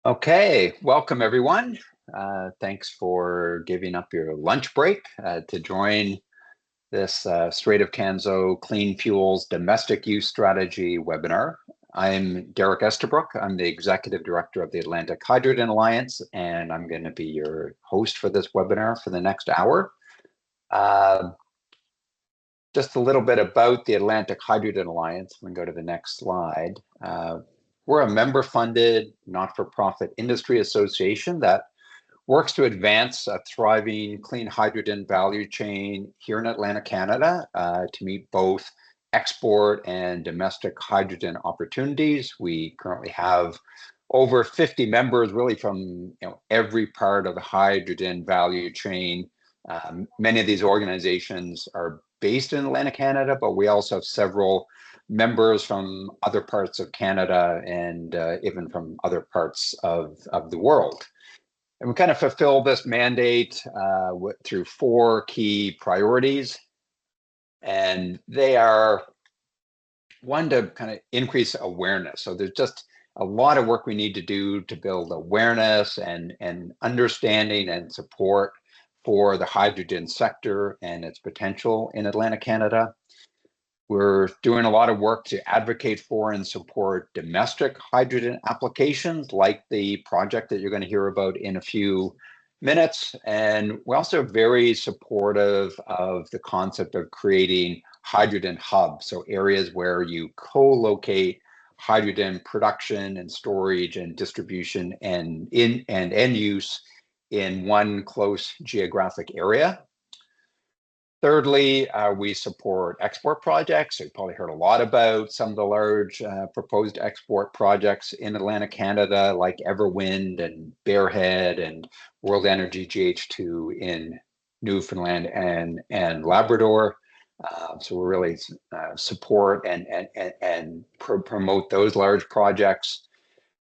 Okay, welcome everyone. Thanks for giving up your lunch break to join this Strait of Canso Clean Fuels Domestic Use Strategy webinar. I'm Derek Estabrook. I'm the Executive Director of the Atlantic Hydrogen Alliance, and I'm going to be your host for this webinar for the next hour. Just a little bit about the Atlantic Hydrogen Alliance. We can go to the next slide. We're a member-funded, not-for-profit industry association that works to advance a thriving clean hydrogen value chain here in Atlantic Canada to meet both export and domestic hydrogen opportunities. We currently have over 50 members, really from every part of the hydrogen value chain. Many of these organizations are based in Atlantic Canada, but we also have several members from other parts of Canada and even from other parts of the world. And we kind of fulfill this mandate through four key priorities. And they are, one, to kind of increase awareness. So there's just a lot of work we need to do to build awareness and understanding and support for the hydrogen sector and its potential in Atlantic Canada. We're doing a lot of work to advocate for and support domestic hydrogen applications, like the project that you're going to hear about in a few minutes. And we're also very supportive of the concept of creating hydrogen hubs, so areas where you co-locate hydrogen production and storage and distribution and end use in one close geographic area. Thirdly, we support export projects. You've probably heard a lot about some of the large proposed export projects in Atlantic Canada, like Everwind and Bearhead and World Energy GH2 in Newfoundland and Labrador. So we really support and promote those large projects.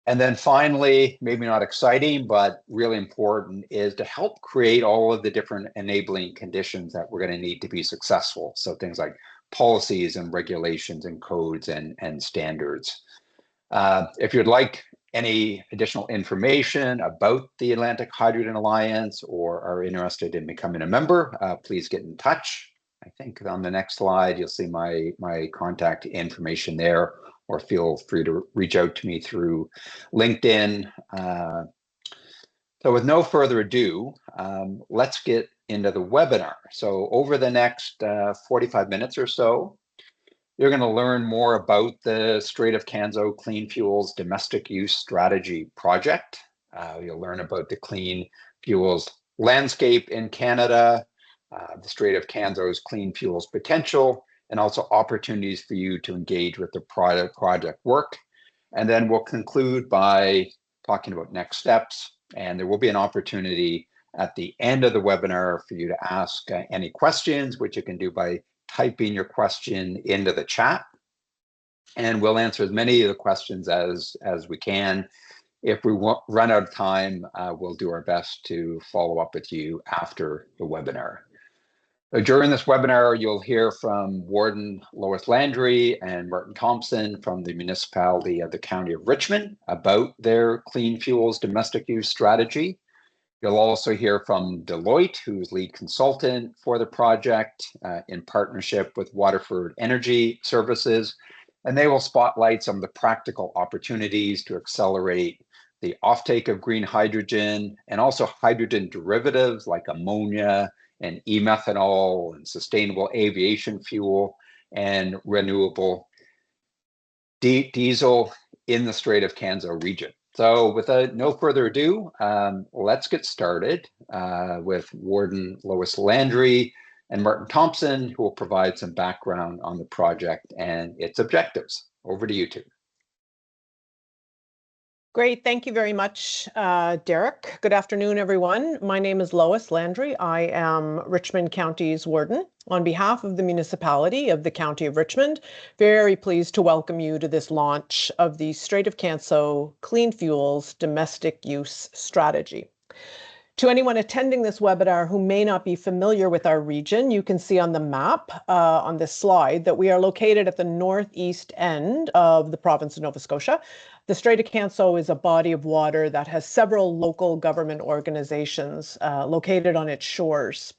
And then finally, maybe not exciting, but really important, is to help create all of the different enabling conditions that we're going to need to be successful. So things like policies and regulations and codes and standards. If you'd like any additional information about the Atlantic Hydrogen Alliance or are interested in becoming a member, please get in touch. I think on the next slide, you'll see my contact information there, or feel free to reach out to me through LinkedIn. So with no further ado, let's get into the webinar. So over the next 45 minutes or so, you're going to learn more about the Strait of Canso Clean Fuels Domestic Use Strategy project. You'll learn about the clean fuels landscape in Canada, the Strait of Canso's clean fuels potential, and also opportunities for you to engage with the project work. And then we'll conclude by talking about next steps. And there will be an opportunity at the end of the webinar for you to ask any questions, which you can do by typing your question into the chat. And we'll answer as many of the questions as we can. If we run out of time, we'll do our best to follow up with you after the webinar. During this webinar, you'll hear from Warden Lois Landry and Martin Thompson from the municipality of the County of Richmond about their clean fuels domestic use strategy. You'll also hear from Deloitte, who's lead consultant for the project in partnership with Waterford Energy Services, and they will spotlight some of the practical opportunities to accelerate the offtake of green hydrogen and also hydrogen derivatives like ammonia and e-methanol and sustainable aviation fuel and renewable diesel in the Strait of Canso region. So with no further ado, let's get started with Warden Lois Landry and Martin Thompson, who will provide some background on the project and its objectives. Over to you two. Great. Thank you very much, Derek. Good afternoon, everyone. My name is Lois Landry. I am Richmond County's warden. On behalf of the municipality of the County of Richmond, very pleased to welcome you to this launch of the Strait of Canso Clean Fuels Domestic Use Strategy. To anyone attending this webinar who may not be familiar with our region, you can see on the map on this slide that we are located at the northeast end of the province of Nova Scotia, The Strait of Canso is a body of water that has several local government organizations located on its shores.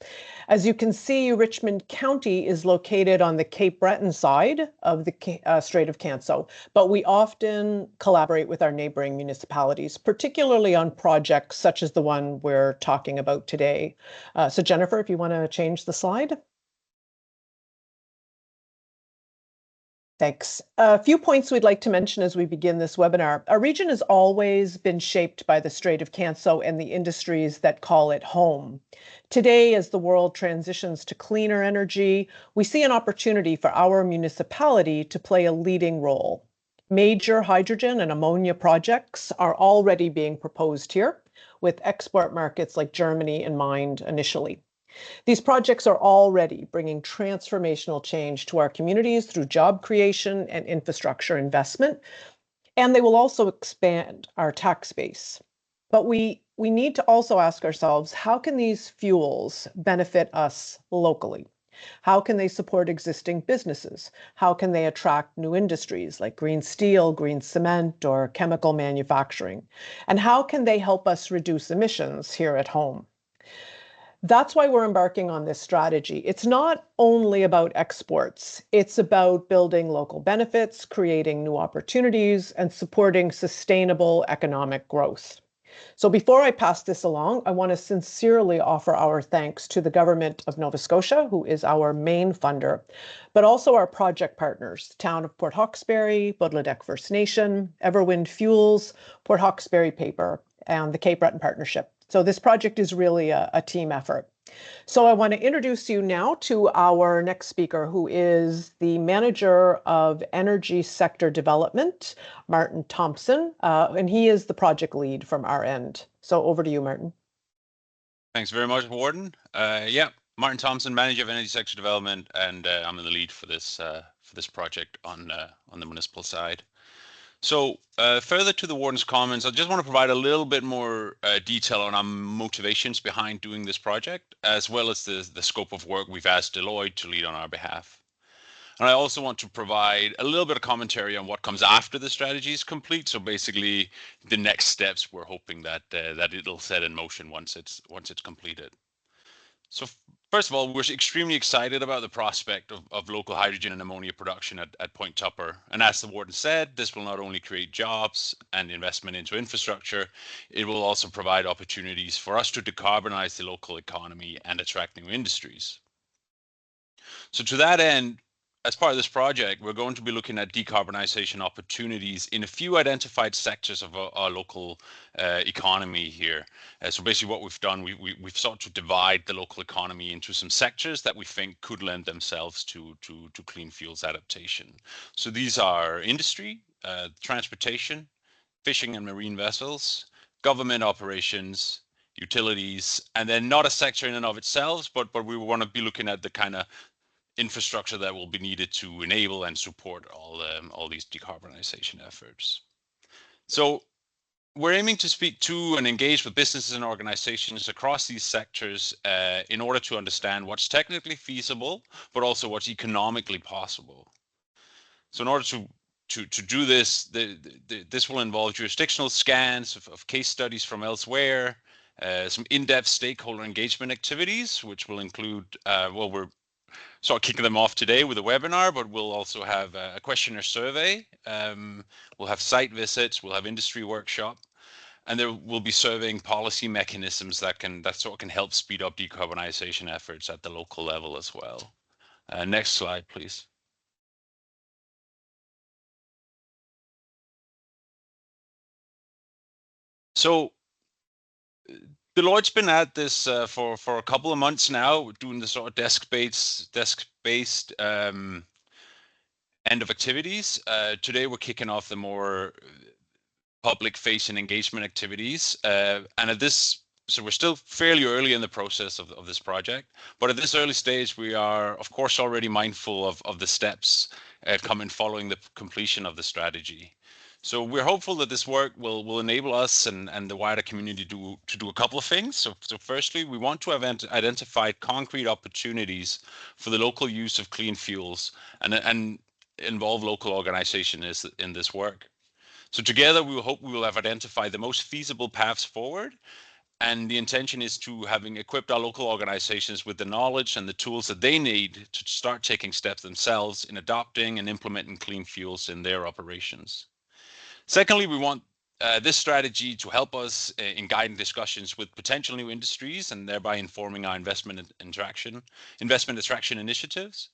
As you can see, Richmond County is located on the Cape Breton side of the Strait of Canso, but we often collaborate with our neighboring municipalities, particularly on projects such as the one we're talking about today. So Jennifer, if you want to change the slide. Thanks. A few points we'd like to mention as we begin this webinar. Our region has always been shaped by the Strait of Canso and the industries that call it home. Today, as the world transitions to cleaner energy, we see an opportunity for our municipality to play a leading role. Major hydrogen and ammonia projects are already being proposed here, with export markets like Germany in mind initially. These projects are already bringing transformational change to our communities through job creation and infrastructure investment, and they will also expand our tax base. But we need to also ask ourselves, how can these fuels benefit us locally? How can they support existing businesses? How can they attract new industries like green steel, green cement, or chemical manufacturing? And how can they help us reduce emissions here at home? That's why we're embarking on this strategy. It's not only about exports, it's about building local benefits, creating new opportunities, and supporting sustainable economic growth. So before I pass this along, I want to sincerely offer our thanks to the Government of Nova Scotia, who is our main funder, but also our project partners, the Town of Port Hawkesbury, Bodledek First Nation, Everwind Fuels, Port Hawkesbury Paper, and the Cape Breton Partnership. So this project is really a team effort. So I want to introduce you now to our next speaker, who is the Manager of Energy Sector Development, Martin Thompson, and he is the project lead from our end. So over to you, Martin. Thanks very much, Warden. Martin Thompson, Manager of Energy Sector Development, and I'm in the lead for this project on the municipal side. So further to the Warden's comments, I just want to provide a little bit more detail on our motivations behind doing this project, as well as the scope of work we've asked Deloitte to lead on our behalf. And I also want to provide a little bit of commentary on what comes after the strategy is complete. So basically, the next steps we're hoping that it'll set in motion once it's completed. So first of all, we're extremely excited about the prospect of local hydrogen and ammonia production at Point Tupper. And as the Warden said, this will not only create jobs and investment into infrastructure, it will also provide opportunities for us to decarbonize the local economy and attract new industries. So to that end, as part of this project, we're going to be looking at decarbonization opportunities in a few identified sectors of our local economy here. So basically what we've done, we've sought to divide the local economy into some sectors that we think could lend themselves to clean fuels adaptation. So these are industry, transportation, fishing and marine vessels, government operations, utilities, and then not a sector in and of itself, but we want to be looking at the kind of infrastructure that will be needed to enable and support all these decarbonization efforts. So we're aiming to speak to and engage with businesses and organizations across these sectors in order to understand what's technically feasible, but also what's economically possible. So in order to do this, this will involve jurisdictional scans of case studies from elsewhere, some in-depth stakeholder engagement activities, which will include, we're sort of kicking them off today with a webinar, but we'll also have a questionnaire survey. We'll have site visits, we'll have industry workshop, and there will be surveying policy mechanisms that sort of can help speed up decarbonization efforts at the local level as well. Next slide, please. So Deloitte's been at this for a couple of months now, doing the sort of desk-based end of activities. Today we're kicking off the more public-facing engagement activities, and at this, so we're still fairly early in the process of this project, but at this early stage we are, of course, already mindful of the steps coming following the completion of the strategy. So we're hopeful that this work will enable us and the wider community to do a couple of things. So firstly, we want to have identified concrete opportunities for the local use of clean fuels and involve local organizations in this work. So together, we hope we will have identified the most feasible paths forward. And the intention is to having equipped our local organizations with the knowledge and the tools that they need to start taking steps themselves in adopting and implementing clean fuels in their operations. Secondly, we want this strategy to help us in guiding discussions with potential new industries and thereby informing our investment attraction initiatives.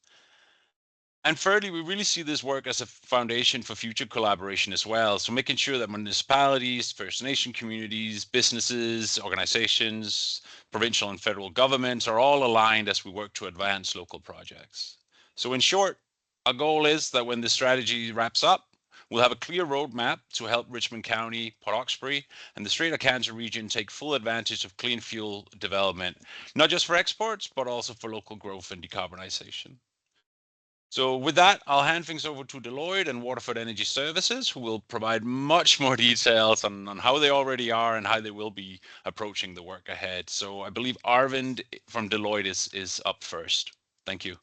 And thirdly, we really see this work as a foundation for future collaboration as well. So making sure that municipalities, First Nation communities, businesses, organizations, provincial and federal governments are all aligned as we work to advance local projects. So in short, our goal is that when the strategy wraps up, we'll have a clear roadmap to help Richmond County, Port Hawkesbury, and the Strait of Canso region take full advantage of clean fuel development, not just for exports, but also for local growth and decarbonization. So with that, I'll hand things over to Deloitte and Waterford Energy Services, who will provide much more details on how they already are and how they will be approaching the work ahead. So I believe Arvind from Deloitte is up first. Thank you.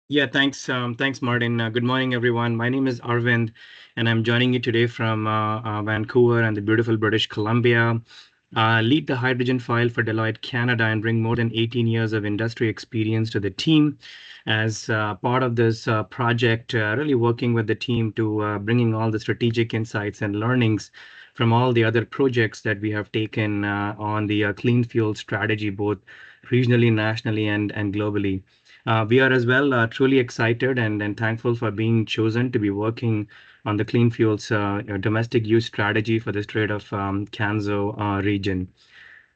Yeah, thanks, Martin. Good morning, everyone. My name is Arvind, and I'm joining you today from Vancouver and the beautiful British Columbia. Lead the hydrogen file for Deloitte Canada and bring more than 18 years of industry experience to the team. As part of this project, really working with the team to bringing all the strategic insights and learnings from all the other projects that we have taken on the clean fuel strategy, both regionally, nationally, and globally. We are as well truly excited and thankful for being chosen to be working on the clean fuels domestic use strategy for the Strait of Canso region.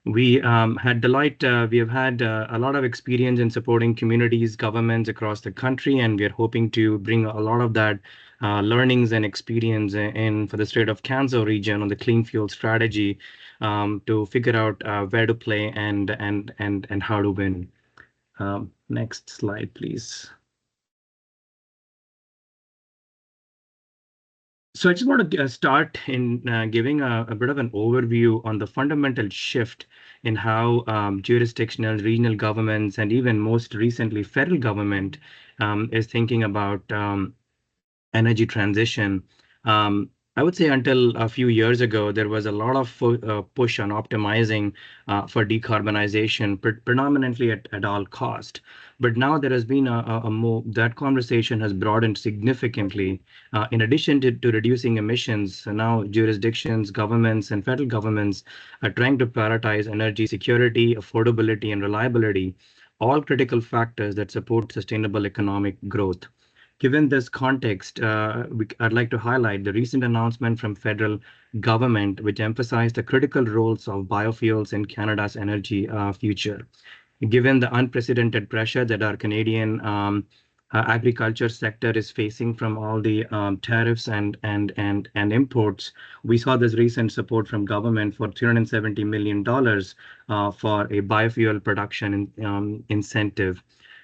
We had Deloitte, we have had a lot of experience in supporting communities, governments across the country, and we are hoping to bring a lot of that learnings and experience in for the Strait of Canso region on the clean fuel strategy to figure out where to play and how to win. Next slide, please. So I just want to start in giving a bit of an overview on the fundamental shift in how jurisdictional, regional governments, and even most recently federal government is thinking about energy transition. I would say until a few years ago, there was a lot of push on optimizing for decarbonization, predominantly at all cost. But now there has been a more, that conversation has broadened significantly. In addition to reducing emissions, now jurisdictions, governments, and federal governments are trying to prioritize energy security, affordability, and reliability, all critical factors that support sustainable economic growth. Given this context, I'd like to highlight the recent announcement from federal government, which emphasized the critical roles of biofuels in Canada's energy future. Given the unprecedented pressure that our Canadian agriculture sector is facing from all the tariffs and imports, we saw this recent support from government for $370 million for a biofuel production incentive.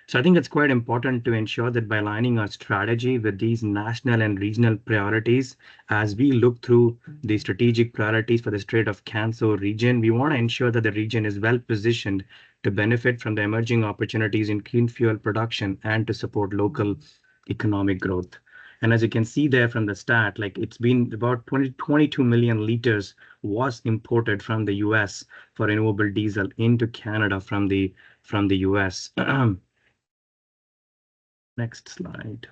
So I think it's quite important to ensure that by aligning our strategy with these national and regional priorities, as we look through the strategic priorities for the Strait of Canso region, we want to ensure that the region is well positioned to benefit from the emerging opportunities in clean fuel production and to support local economic growth. And as you can see there from the stat, like it's been about 22 million liters was imported from the US for renewable diesel into Canada from the US. Next slide.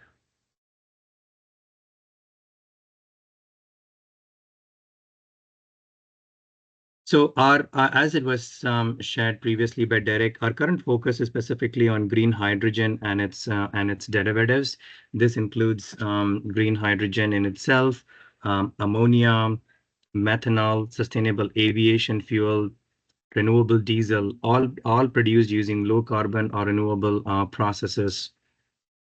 So our, as it was shared previously by Derek, our current focus is specifically on green hydrogen and its derivatives. This includes green hydrogen in itself, ammonia, methanol, sustainable aviation fuel, renewable diesel, all produced using low carbon or renewable processes.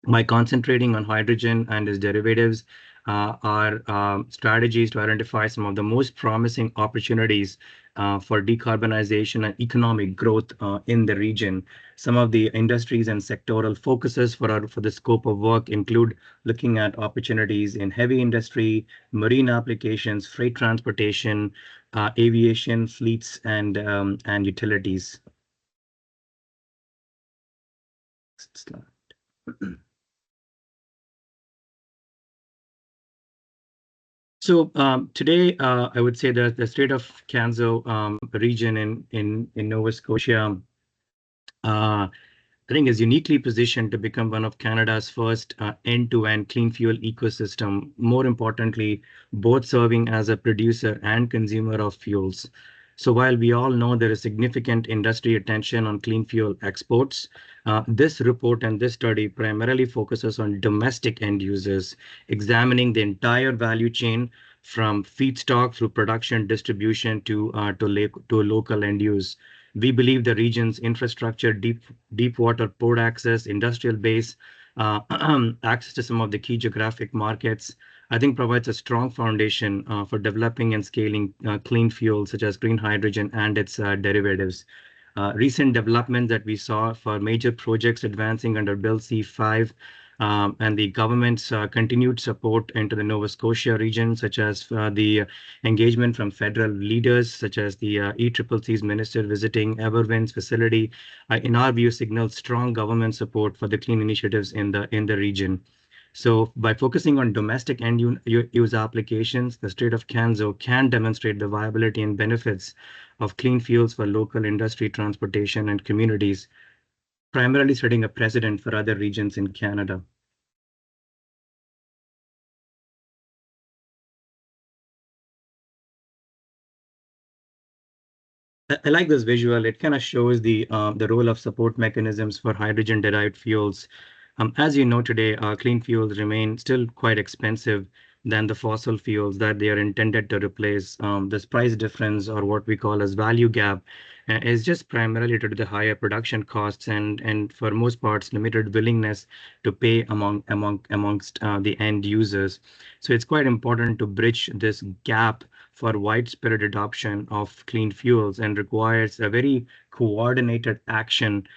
By concentrating on hydrogen and its derivatives, our strategies to identify some of the most promising opportunities for decarbonization and economic growth in the region. Some of the industries and sectoral focuses for the scope of work include looking at opportunities in heavy industry, marine applications, freight transportation, aviation, fleets, and utilities. Next slide. So today, I would say that the Strait of Canso region in Nova Scotia, I think is uniquely positioned to become one of Canada's first end-to-end clean fuel ecosystem. More importantly, both serving as a producer and consumer of fuels. So while we all know there is significant industry attention on clean fuel exports, this report and this study primarily focuses on domestic end users, examining the entire value chain from feedstock through production, distribution to local end use. We believe the region's infrastructure, deep water port access, industrial base, access to some of the key geographic markets, I think provides a strong foundation for developing and scaling clean fuels such as green hydrogen and its derivatives. Recent developments that we saw for major projects advancing under Bill C5 and the government's continued support into the Nova Scotia region, such as the engagement from federal leaders, such as the ECCC's minister visiting Everwind's facility, in our view, signals strong government support for the clean initiatives in the region. So by focusing on domestic end use applications, the Strait of Canso can demonstrate the viability and benefits of clean fuels for local industry, transportation, and communities, primarily setting a precedent for other regions in Canada. I like this visual. It kind of shows the role of support mechanisms for hydrogen-derived fuels. As you know today, clean fuels remain still quite expensive than the fossil fuels that they are intended to replace. This price difference, or what we call as value gap, is just primarily due to the higher production costs and for most parts limited willingness to pay amongst the end users. So it's quite important to bridge this gap for widespread adoption of clean fuels and requires a very coordinated action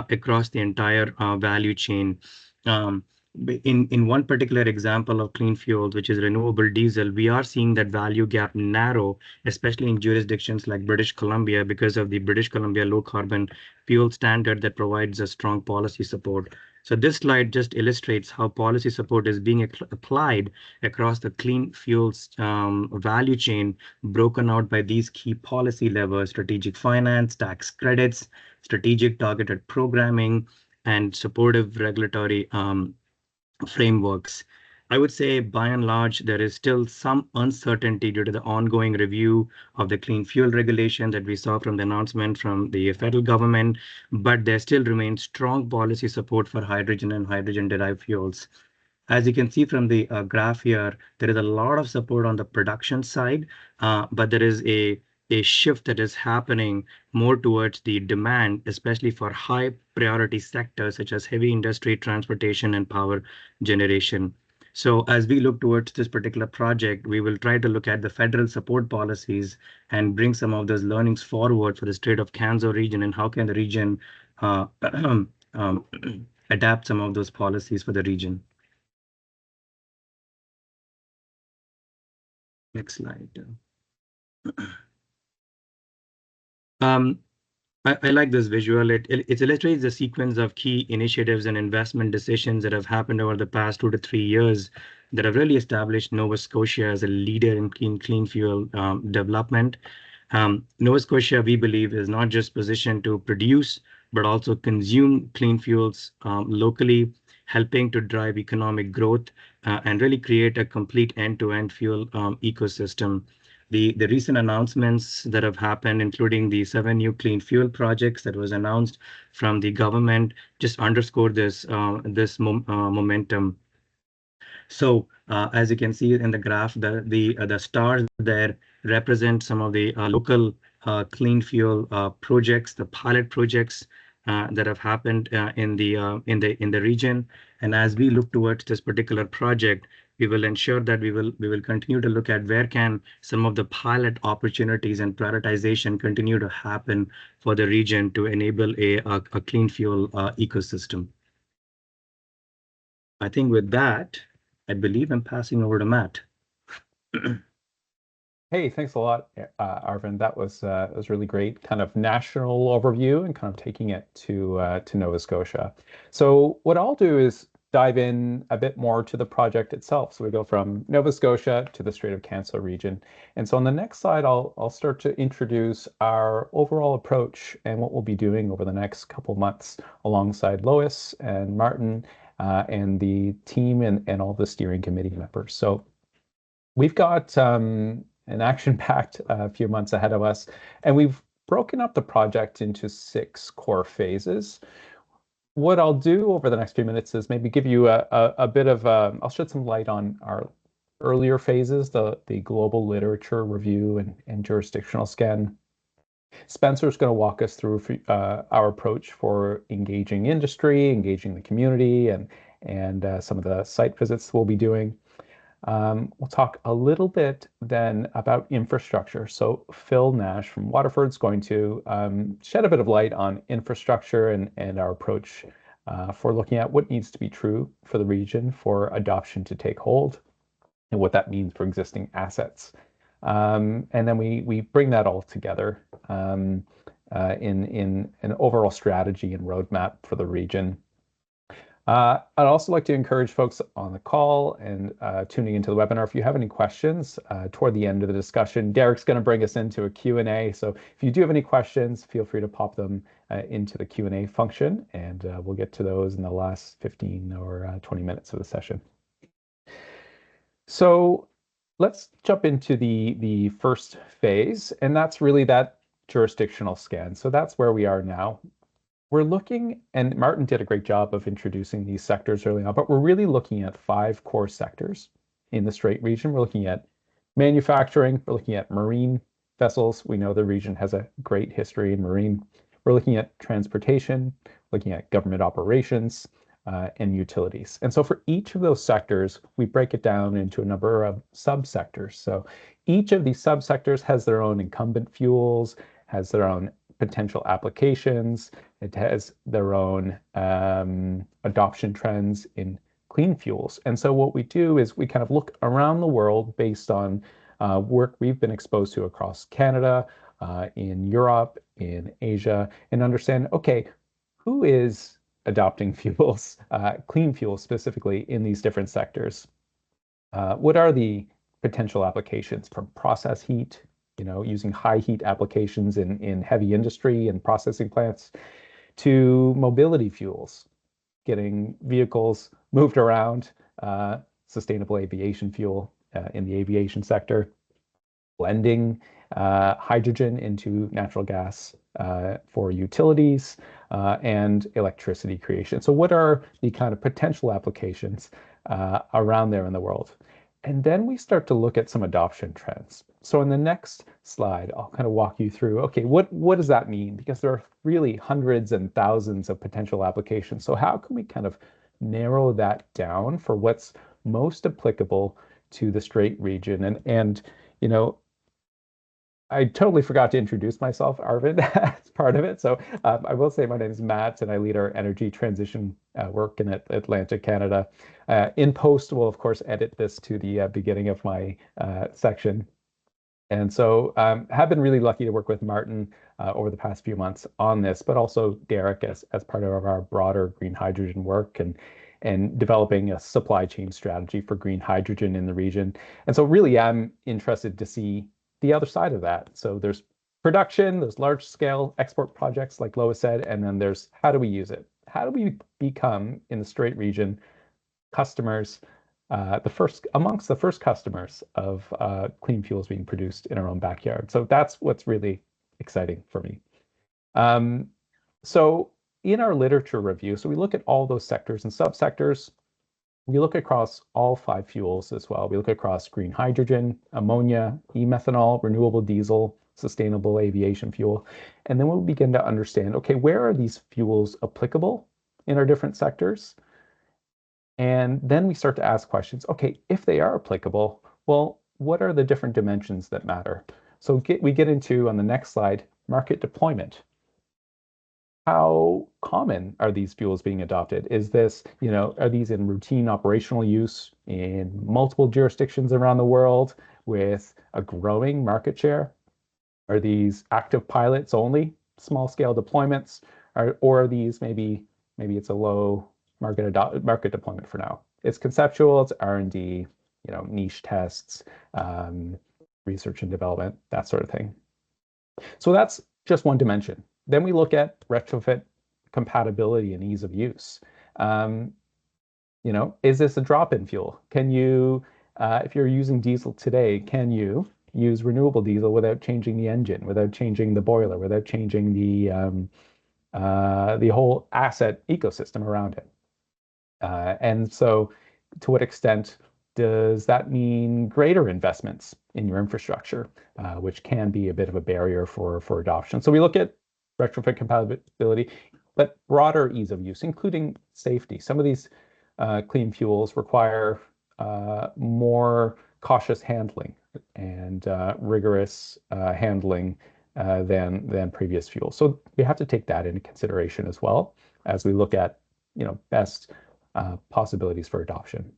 across the entire value chain. In one particular example of clean fuels, which is renewable diesel, we are seeing that value gap narrow, especially in jurisdictions like British Columbia, because of the British Columbia low carbon fuel standard that provides a strong policy support. So this slide just illustrates how policy support is being applied across the clean fuels value chain, broken out by these key policy levers: strategic finance, tax credits, strategic targeted programming, and supportive regulatory frameworks. I would say by and large, there is still some uncertainty due to the ongoing review of the clean fuel regulation that we saw from the announcement from the federal government, but there still remains strong policy support for hydrogen and hydrogen-derived fuels. As you can see from the graph here, there is a lot of support on the production side, but there is a shift that is happening more towards the demand, especially for high priority sectors such as heavy industry, transportation, and power generation. So as we look towards this particular project, we will try to look at the federal support policies and bring some of those learnings forward for the Strait of Canso region and how can the region adapt some of those policies for the region. Next slide. I like this visual. It illustrates the sequence of key initiatives and investment decisions that have happened over the past 2 to 3 years that have really established Nova Scotia as a leader in clean fuel development. Nova Scotia, we believe, is not just positioned to produce, but also consume clean fuels locally, helping to drive economic growth and really create a complete end-to-end fuel ecosystem. The recent announcements that have happened, including the 7 new clean fuel projects that was announced from the government, just underscore this momentum. So as you can see in the graph, the stars there represent some of the local clean fuel projects, the pilot projects that have happened in the region. And as we look towards this particular project, we will ensure that we will continue to look at where can some of the pilot opportunities and prioritization continue to happen for the region to enable a clean fuel ecosystem. I think with that, I believe I'm passing over to Matt. Hey, thanks a lot, Arvind. That was really great, kind of national overview and kind of taking it to Nova Scotia. So what I'll do is dive in a bit more to the project itself. So we go from Nova Scotia to the Strait of Canso region. And so on the next slide, I'll start to introduce our overall approach and what we'll be doing over the next couple months alongside Lois and Martin and the team and all the steering committee members. So we've got an action-packed few months ahead of us, and we've broken up the project into 6 core phases. What I'll do over the next few minutes is maybe give you a bit of, I'll shed some light on our earlier phases, the global literature review and jurisdictional scan. Spencer's going to walk us through our approach for engaging industry, engaging the community, and some of the site visits we'll be doing. We'll talk a little bit then about infrastructure. So Phil Nash from Waterford's going to shed a bit of light on infrastructure and our approach for looking at what needs to be true for the region for adoption to take hold and what that means for existing assets. And then we bring that all together in an overall strategy and roadmap for the region. I'd also like to encourage folks on the call and tuning into the webinar, if you have any questions toward the end of the discussion, Derek's going to bring us into a Q&A. So if you do have any questions, feel free to pop them into the Q&A function, and we'll get to those in the last 15 or 20 minutes of the session. So let's jump into the first phase, and that's really that jurisdictional scan. So that's where we are now. We're looking, and Martin did a great job of introducing these sectors early on, but we're really looking at 5 core sectors in the Strait region. We're looking at manufacturing, we're looking at marine vessels. We know the region has a great history in marine. We're looking at transportation, looking at government operations, and utilities. And so for each of those sectors, we break it down into a number of subsectors. So each of these subsectors has their own incumbent fuels, has their own potential applications. It has their own adoption trends in clean fuels. And so what we do is we kind of look around the world based on work we've been exposed to across Canada, in Europe, in Asia, and understand, okay, who is adopting fuels, clean fuels specifically, in these different sectors? What are the potential applications from process heat, using high heat applications in heavy industry and processing plants, to mobility fuels, getting vehicles moved around, sustainable aviation fuel in the aviation sector, blending hydrogen into natural gas for utilities, and electricity creation. So what are the kind of potential applications around there in the world? And then we start to look at some adoption trends. So in the next slide, I'll kind of walk you through, okay, what does that mean? Because there are really hundreds and thousands of potential applications. So how can we kind of narrow that down for what's most applicable to the Strait region? And I totally forgot to introduce myself, Arvind, as part of it. So I will say my name is Matt, and I lead our energy transition work in Atlantic Canada. In post, we'll of course edit this to the beginning of my section. And so have been really lucky to work with Martin over the past few months on this, but also Derek as part of our broader green hydrogen work and developing a supply chain strategy for green hydrogen in the region. And so really I'm interested to see the other side of that. So there's production, there's large scale export projects like Lois said, and then there's how do we use it? How do we become in the Strait region customers, amongst the first customers of clean fuels being produced in our own backyard? So that's what's really exciting for me. So in our literature review, so we look at all those sectors and subsectors. We look across all 5 fuels as well. We look across green hydrogen, ammonia, e-methanol, renewable diesel, sustainable aviation fuel. And then we'll begin to understand, okay, where are these fuels applicable in our different sectors? And then we start to ask questions, okay, if they are applicable, well, what are the different dimensions that matter? So we get into, on the next slide, market deployment. How common are these fuels being adopted? Is this, are these in routine operational use in multiple jurisdictions around the world with a growing market share? Are these active pilots only, small scale deployments? Or are these maybe it's a low market deployment for now. It's conceptual, it's R&D, niche tests, research and development, that sort of thing. So that's just one dimension. Then we look at retrofit compatibility and ease of use. Is this a drop-in fuel? Can you, if you're using diesel today, can you use renewable diesel without changing the engine, without changing the boiler, without changing the whole asset ecosystem around it? And so to what extent does that mean greater investments in your infrastructure, which can be a bit of a barrier for adoption? So we look at retrofit compatibility, but broader ease of use, including safety. Some of these clean fuels require more cautious handling and rigorous handling than previous fuels. So we have to take that into consideration as well as we look at best possibilities for adoption.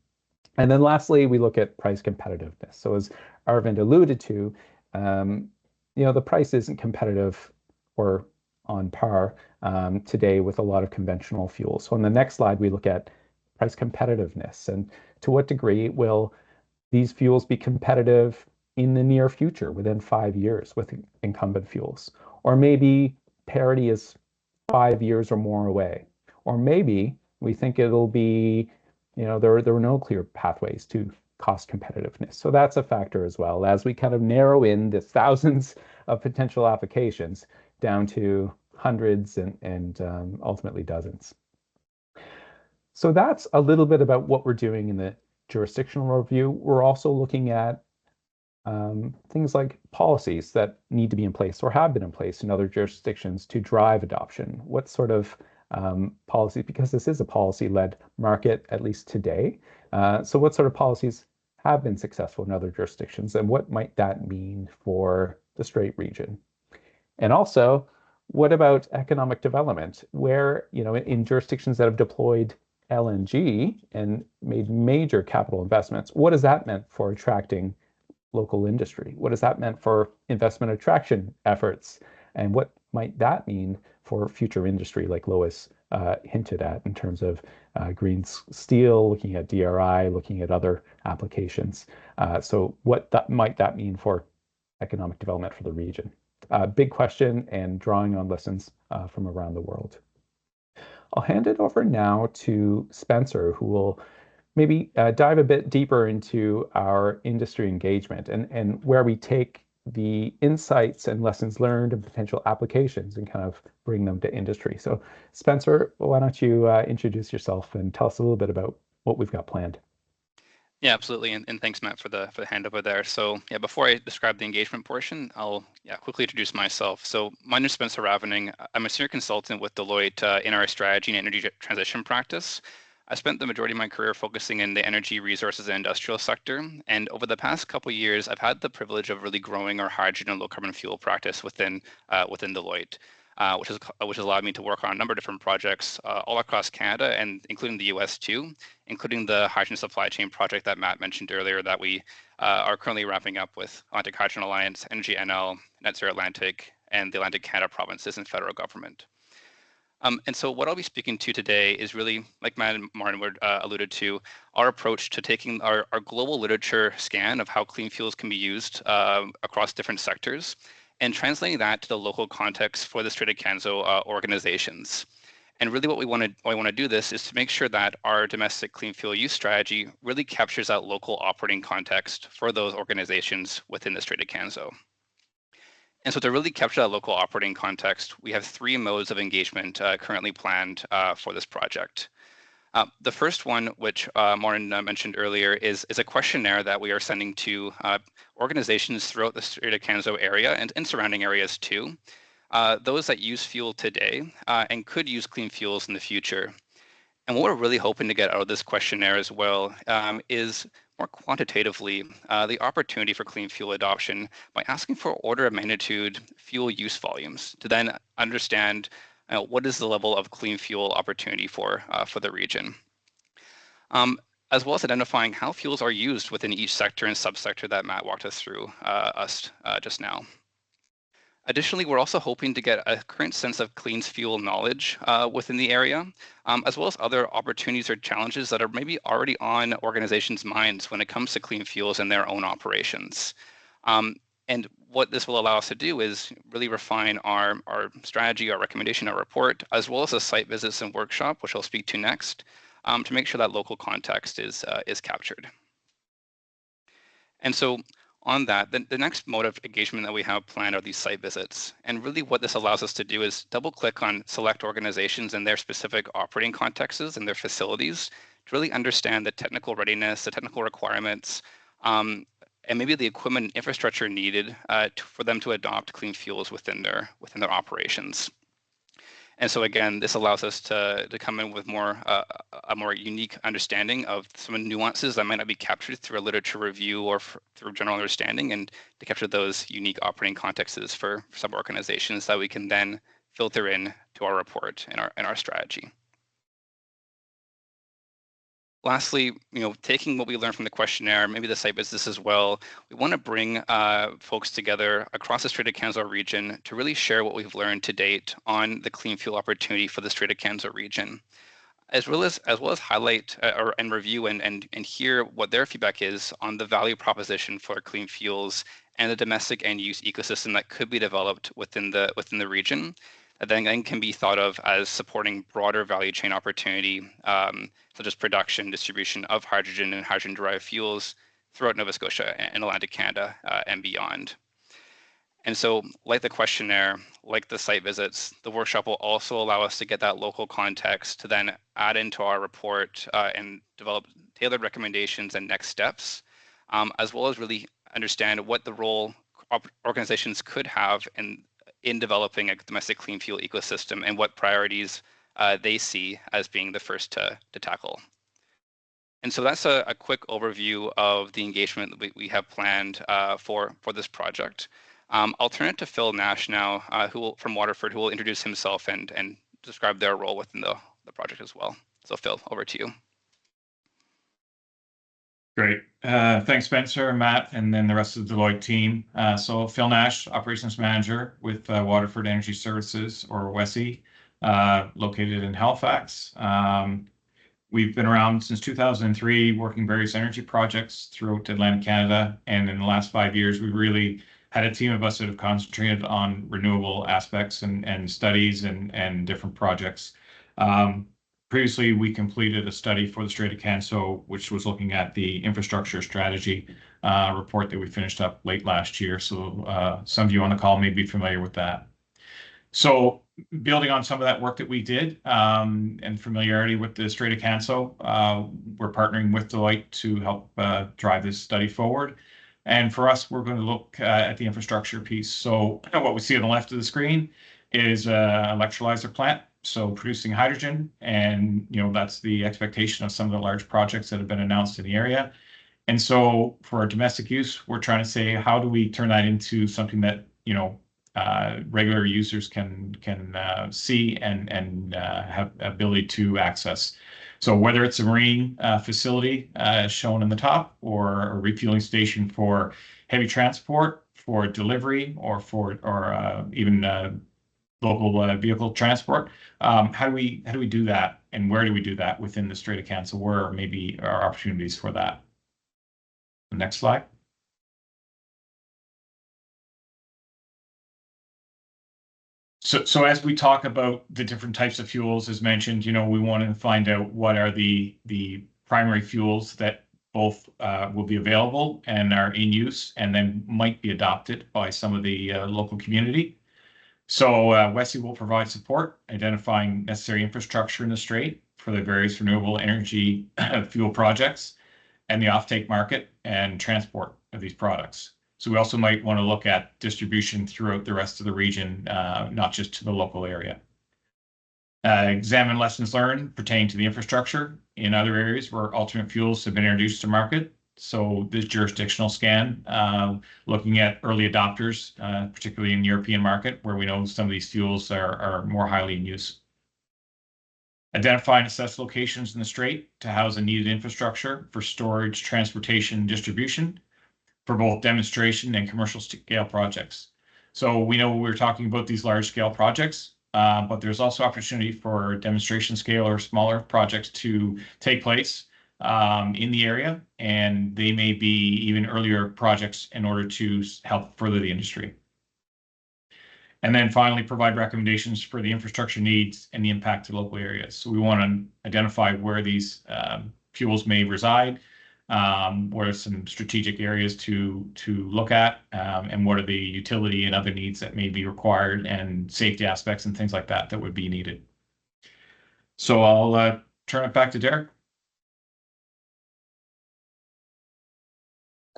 And then lastly, we look at price competitiveness. So as Arvind alluded to, the price isn't competitive or on par today with a lot of conventional fuels. So on the next slide, we look at price competitiveness and to what degree will these fuels be competitive in the near future, within 5 years with incumbent fuels? Or maybe parity is 5 years or more away. Or maybe we think it'll be, there were no clear pathways to cost competitiveness. So that's a factor as well, as we kind of narrow in the thousands of potential applications down to hundreds and ultimately dozens. So that's a little bit about what we're doing in the jurisdictional review. We're also looking at things like policies that need to be in place or have been in place in other jurisdictions to drive adoption. What sort of policies, because this is a policy-led market, at least today. So what sort of policies have been successful in other jurisdictions, and what might that mean for the Strait region? And also, what about economic development, where, in jurisdictions that have deployed LNG and made major capital investments, what has that meant for attracting local industry? What has that meant for investment attraction efforts? And what might that mean for future industry, like Lois hinted at, in terms of green steel, looking at DRI, looking at other applications? So what might that mean for economic development for the region? Big question, and drawing on lessons from around the world. I'll hand it over now to Spencer, who will maybe dive a bit deeper into our industry engagement and where we take the insights and lessons learned and potential applications and kind of bring them to industry. So Spencer, why don't you introduce yourself and tell us a little bit about what we've got planned? Yeah, absolutely. And thanks, Matt, for the handover there. So yeah, before I describe the engagement portion, I'll quickly introduce myself. So my name is Spencer Ravening. I'm a senior consultant with Deloitte in our strategy and energy transition practice. I spent the majority of my career focusing in the energy, resources, and industrial sector. And over the past couple of years, I've had the privilege of really growing our hydrogen and low carbon fuel practice within Deloitte. Which has allowed me to work on a number of different projects all across Canada and including the US too, including the hydrogen supply chain project that Matt mentioned earlier that we are currently wrapping up with Atlantic Hydrogen Alliance, Energy NL, Net Zero Atlantic, and the Atlantic Canada provinces and federal government. And so what I'll be speaking to today is really, like Matt and Martin alluded to, our approach to taking our global literature scan of how clean fuels can be used across different sectors and translating that to the local context for the Strait of Canso organizations. And really why we want to do this is to make sure that our domestic clean fuel use strategy really captures that local operating context for those organizations within the Strait of Canso. And so to really capture that local operating context, we have 3 modes of engagement currently planned for this project. The first one, which Martin mentioned earlier, is a questionnaire that we are sending to organizations throughout the Strait of Canso area and in surrounding areas too, those that use fuel today and could use clean fuels in the future. And what we're really hoping to get out of this questionnaire as well is more quantitatively the opportunity for clean fuel adoption by asking for order of magnitude fuel use volumes to then understand what is the level of clean fuel opportunity for the region, as well as identifying how fuels are used within each sector and subsector that Matt walked us through just now. Additionally, we're also hoping to get a current sense of clean fuel knowledge within the area, as well as other opportunities or challenges that are maybe already on organizations' minds when it comes to clean fuels in their own operations. And what this will allow us to do is really refine our strategy, our recommendation, our report, as well as the site visits and workshop, which I'll speak to next, to make sure that local context is captured. And so on that, the next mode of engagement that we have planned are these site visits. And really what this allows us to do is double click on select organizations and their specific operating contexts and their facilities to really understand the technical readiness, the technical requirements, and maybe the equipment and infrastructure needed for them to adopt clean fuels within their operations. And so again, this allows us to come in with a more unique understanding of some nuances that might not be captured through a literature review or through general understanding, and to capture those unique operating contexts for some organizations that we can then filter in to our report and our strategy. Lastly, taking what we learned from the questionnaire, maybe the site visits as well, we want to bring folks together across the Strait of Canso region to really share what we've learned to date on the clean fuel opportunity for the Strait of Canso region, as well as highlight and review and hear what their feedback is on the value proposition for clean fuels and the domestic end use ecosystem that could be developed within the region, that then can be thought of as supporting broader value chain opportunity, such as production, distribution of hydrogen and hydrogen-derived fuels throughout Nova Scotia and Atlantic Canada and beyond. And so, like the questionnaire, like the site visits, the workshop will also allow us to get that local context to then add into our report and develop tailored recommendations and next steps, as well as really understand what the role organizations could have in developing a domestic clean fuel ecosystem and what priorities they see as being the first to tackle. And so that's a quick overview of the engagement that we have planned for this project. I'll turn it to Phil Nash now, from Waterford, who will introduce himself and describe their role within the project as well. So Phil, over to you. Great. Thanks, Spencer, Matt, and then the rest of the Deloitte team. So Phil Nash, Operations Manager with Waterford Energy Services, or WESI, located in Halifax. We've been around since 2003, working various energy projects throughout Atlantic Canada. And in the last 5 years, we've really had a team of us that have concentrated on renewable aspects and studies and different projects. Previously, we completed a study for the Strait of Canso, which was looking at the infrastructure strategy report that we finished up late last year. So some of you on the call may be familiar with that. So building on some of that work that we did and familiarity with the Strait of Canso, we're partnering with Deloitte to help drive this study forward. And for us, we're going to look at the infrastructure piece. So what we see on the left of the screen is an electrolyzer plant. So producing hydrogen, and that's the expectation of some of the large projects that have been announced in the area. And so for our domestic use, we're trying to say, how do we turn that into something that regular users can see and have ability to access? So whether it's a marine facility shown in the top, or a refueling station for heavy transport, for delivery, or even local vehicle transport. How do we do that, and where do we do that within the Strait of Canso? Where maybe are opportunities for that? The next slide. So as we talk about the different types of fuels, as mentioned, we want to find out what are the primary fuels that both will be available and are in use, and then might be adopted by some of the local community. So WESI will provide support, identifying necessary infrastructure in the Strait for the various renewable energy fuel projects and the offtake market and transport of these products. So we also might want to look at distribution throughout the rest of the region, not just to the local area. Examine lessons learned pertaining to the infrastructure in other areas where alternate fuels have been introduced to market. So this jurisdictional scan, looking at early adopters, particularly in the European market, where we know some of these fuels are more highly in use. Identify and assess locations in the Strait to house a needed infrastructure for storage, transportation, and distribution for both demonstration and commercial scale projects. So we know we're talking about these large scale projects, but there's also opportunity for demonstration scale or smaller projects to take place in the area, and they may be even earlier projects in order to help further the industry. And then finally, provide recommendations for the infrastructure needs and the impact to local areas. So we want to identify where these fuels may reside, what are some strategic areas to look at, and what are the utility and other needs that may be required, and safety aspects and things like that that would be needed. So I'll turn it back to Derek.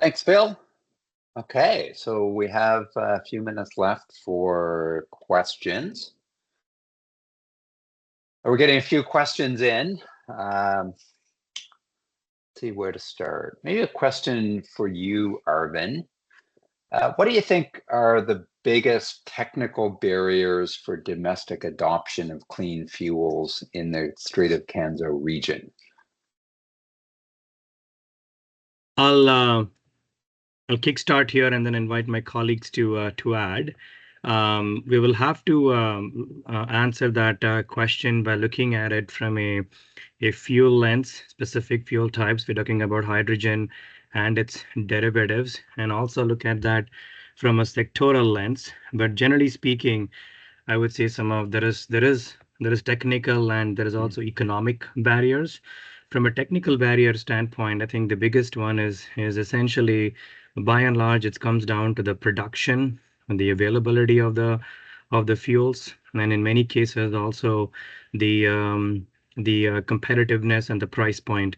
Thanks, Phil. Okay, so we have a few minutes left for questions. We're getting a few questions in. See where to start. Maybe a question for you, Arvin. What do you think are the biggest technical barriers for domestic adoption of clean fuels in the Strait of Canso region? I'll kickstart here and then invite my colleagues to add. We will have to answer that question by looking at it from a fuel lens, specific fuel types. We're talking about hydrogen and its derivatives, and also look at that from a sectoral lens. But generally speaking, I would say there is technical and there is also economic barriers. From a technical barrier standpoint, I think the biggest one is essentially, by and large, it comes down to the production and the availability of the fuels, and in many cases also the competitiveness and the price point.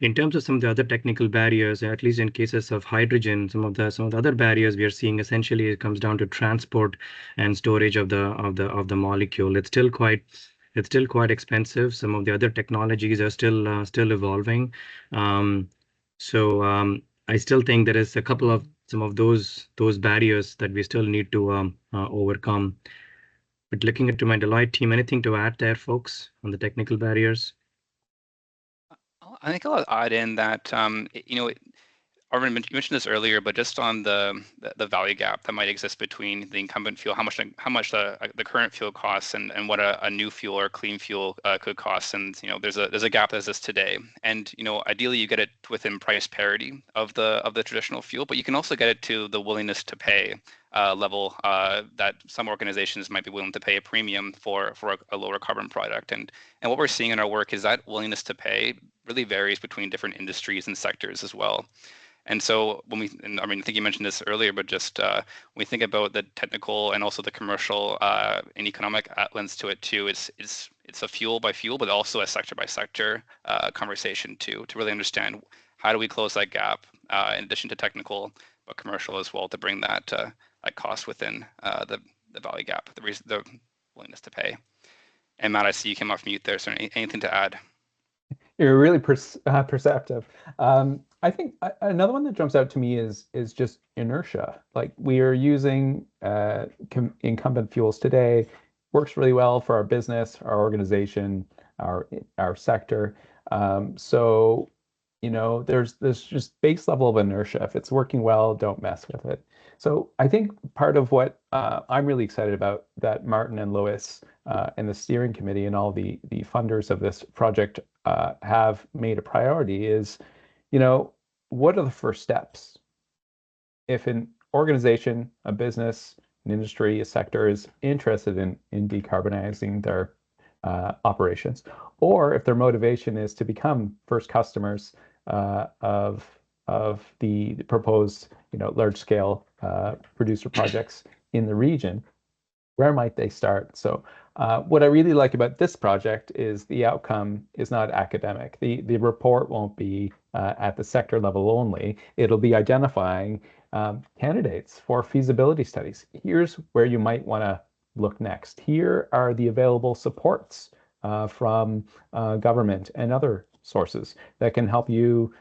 In terms of some of the other technical barriers, at least in cases of hydrogen, some of the other barriers we are seeing, essentially it comes down to transport and storage of the molecule. It's still quite expensive. Some of the other technologies are still evolving. I still think there is a couple of some of those barriers that we still need to overcome. But looking into my Deloitte team, anything to add there, folks, on the technical barriers? I think I'll add in that, Arvin, you mentioned this earlier, but just on the value gap that might exist between the incumbent fuel, how much the current fuel costs, and what a new fuel or clean fuel could cost, and there's a gap that exists today, and ideally you get it within price parity of the traditional fuel, but you can also get it to the willingness to pay level that some organizations might be willing to pay a premium for a lower carbon product, and what we're seeing in our work is that willingness to pay really varies between different industries and sectors as well. And so I think you mentioned this earlier, but just when we think about the technical and also the commercial and economic lens to it too, it's a fuel by fuel, but also a sector by sector conversation to really understand how do we close that gap in addition to technical, but commercial as well, to bring that cost within the value gap, the willingness to pay. And Matt, I see you came off mute there. So anything to add? You're really perceptive. I think another one that jumps out to me is just inertia. Like, we are using incumbent fuels today, works really well for our business, our organization, our sector. So there's just base level of inertia. If it's working well, don't mess with it. So I think part of what I'm really excited about, that Martin and Lois and the steering committee and all the funders of this project have made a priority is, what are the first steps? If an organization, a business, an industry, a sector is interested in decarbonizing their operations, or if their motivation is to become first customers of the proposed large scale producer projects in the region, where might they start? So what I really like about this project is the outcome is not academic. The report won't be at the sector level only. It'll be identifying candidates for feasibility studies. Here's where you might want to look next. Here are the available supports from government and other sources that can help you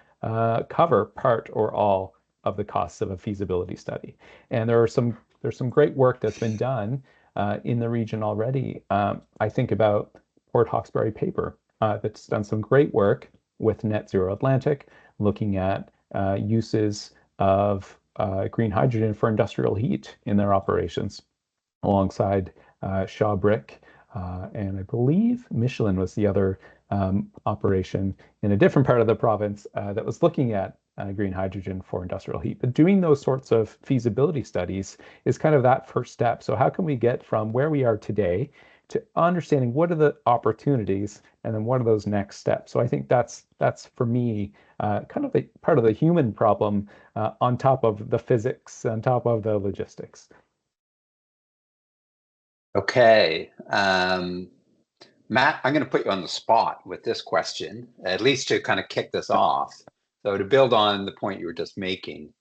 cover part or all of the costs of a feasibility study. And there's some great work that's been done in the region already. I think about Port Hawkesbury Paper that's done some great work with Net Zero Atlantic, looking at uses of green hydrogen for industrial heat in their operations, alongside Shaw Brick, and I believe Michelin was the other operation in a different part of the province that was looking at green hydrogen for industrial heat. But doing those sorts of feasibility studies is kind of that first step. So how can we get from where we are today to understanding what are the opportunities, and then what are those next steps? So I think that's for me kind of a part of the human problem on top of the physics, on top of the logistics. Okay. Matt, I'm going to put you on the spot with this question, at least to kind of kick this off. So to build on the point you were just making,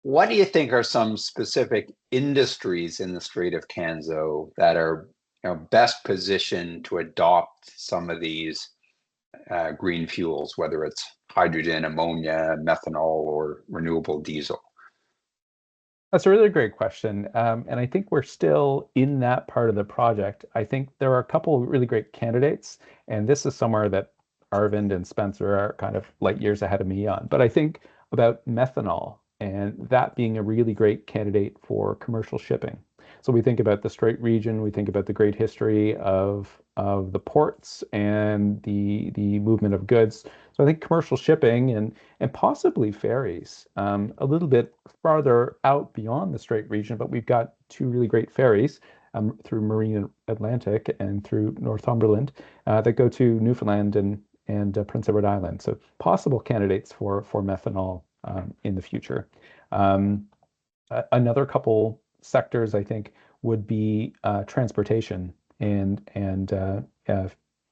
what do you think are some specific industries in the Strait of Canso that are best positioned to adopt some of these green fuels, whether it's hydrogen, ammonia, methanol, or renewable diesel? That's a really great question. And I think we're still in that part of the project. I think there are a couple of really great candidates, and this is somewhere that Arvind and Spencer are kind of light years ahead of me on. But I think about methanol and that being a really great candidate for commercial shipping. So we think about the Strait region, we think about the great history of the ports and the movement of goods. So I think commercial shipping and possibly ferries, a little bit farther out beyond the Strait region, but we've got two really great ferries through Marine Atlantic and through Northumberland that go to Newfoundland and Prince Edward Island. So possible candidates for methanol in the future. Another couple sectors I think would be transportation and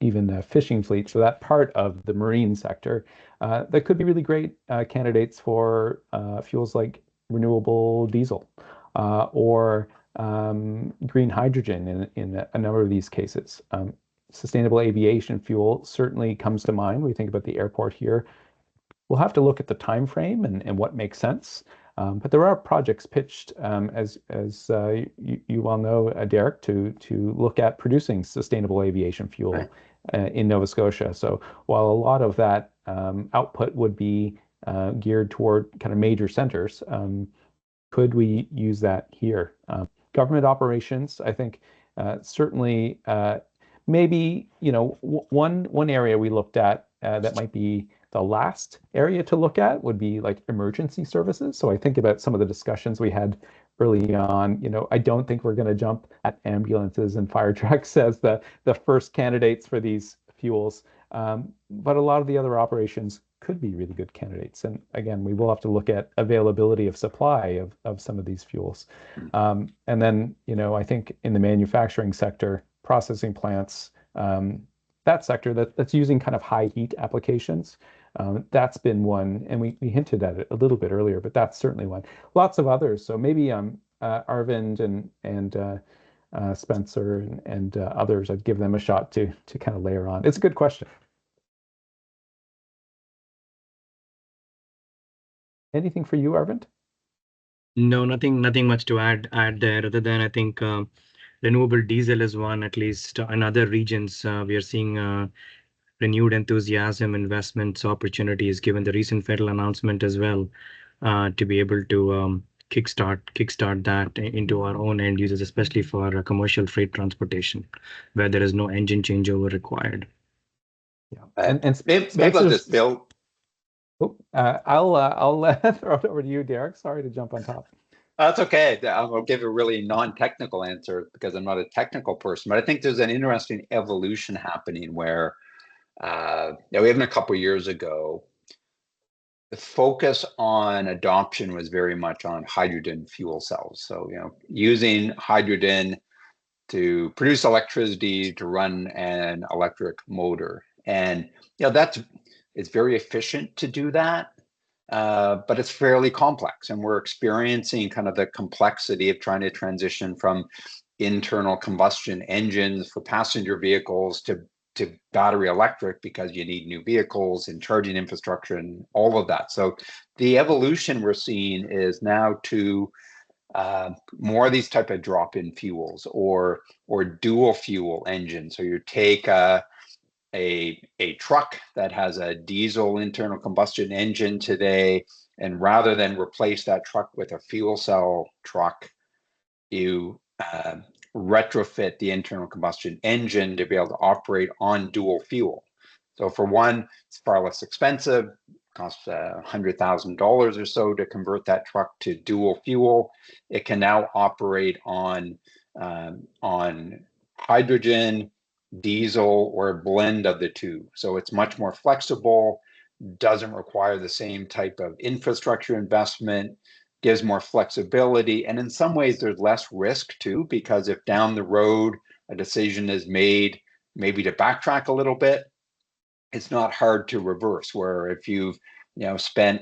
even fishing fleets. So that part of the marine sector that could be really great candidates for fuels like renewable diesel or green hydrogen in a number of these cases. Sustainable aviation fuel certainly comes to mind. We think about the airport here. We'll have to look at the time frame and what makes sense. But there are projects pitched, as you well know, Derek, to look at producing sustainable aviation fuel in Nova Scotia. So while a lot of that output would be geared toward kind of major centers, could we use that here? Government operations, I think, certainly maybe one area we looked at that might be the last area to look at would be like emergency services. So I think about some of the discussions we had early on. I don't think we're going to jump at ambulances and fire trucks as the first candidates for these fuels. But a lot of the other operations could be really good candidates. And again, we will have to look at availability of supply of some of these fuels. And then, I think in the manufacturing sector, processing plants, that sector that's using kind of high heat applications. That's been one, and we hinted at it a little bit earlier, but that's certainly one. Lots of others. So maybe Arvind and Spencer and others, I'd give them a shot to kind of layer on. It's a good question. Anything for you, Arvind? No, nothing much to add there, other than I think renewable diesel is one. At least in other regions, we are seeing renewed enthusiasm, investments, opportunities, given the recent federal announcement as well, to be able to kickstart that into our own end users, especially for commercial freight transportation, where there is no engine changeover required. Yeah, and maybe I'll just build. I'll throw it over to you, Derek. Sorry to jump on top. That's okay. I'll give a really non-technical answer because I'm not a technical person, but I think there's an interesting evolution happening where even a couple of years ago, the focus on adoption was very much on hydrogen fuel cells. So, using hydrogen to produce electricity to run an electric motor. And, it's very efficient to do that, but it's fairly complex. And we're experiencing kind of the complexity of trying to transition from internal combustion engines for passenger vehicles to battery electric, because you need new vehicles and charging infrastructure and all of that. So the evolution we're seeing is now to more of these type of drop-in fuels or dual fuel engines. So you take a truck that has a diesel internal combustion engine today, and rather than replace that truck with a fuel cell truck, you retrofit the internal combustion engine to be able to operate on dual fuel. So for one, it's far less expensive, costs $100,000 or so to convert that truck to dual fuel. It can now operate on hydrogen, diesel, or a blend of the two. So it's much more flexible, doesn't require the same type of infrastructure investment, gives more flexibility, and in some ways there's less risk too, because if down the road a decision is made maybe to backtrack a little bit, it's not hard to reverse. Where if you've spent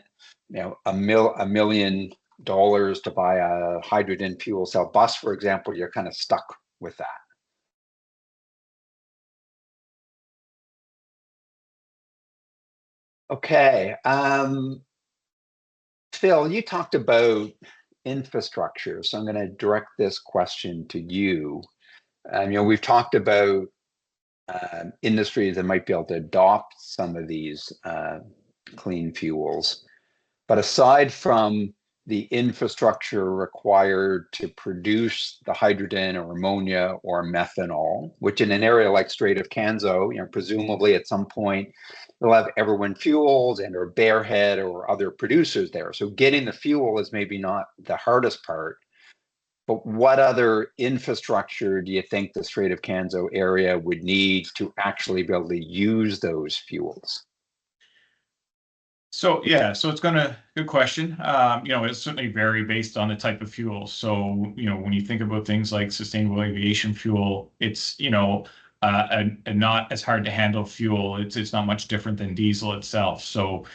$1 million to buy a hydrogen fuel cell bus, for example, you're kind of stuck with that. Okay. Phil, you talked about infrastructure, so I'm going to direct this question to you. We've talked about industries that might be able to adopt some of these clean fuels, but aside from the infrastructure required to produce the hydrogen or ammonia or methanol, which in an area like Strait of Canso, presumably at some point they'll have Everwind Fuels and or Bearhead or other producers there. So getting the fuel is maybe not the hardest part, but what other infrastructure do you think the Strait of Canso area would need to actually be able to use those fuels? So yeah, so it's good question. It's certainly vary based on the type of fuel. So when you think about things like sustainable aviation fuel, it's a not as hard to handle fuel. It's not much different than diesel itself. So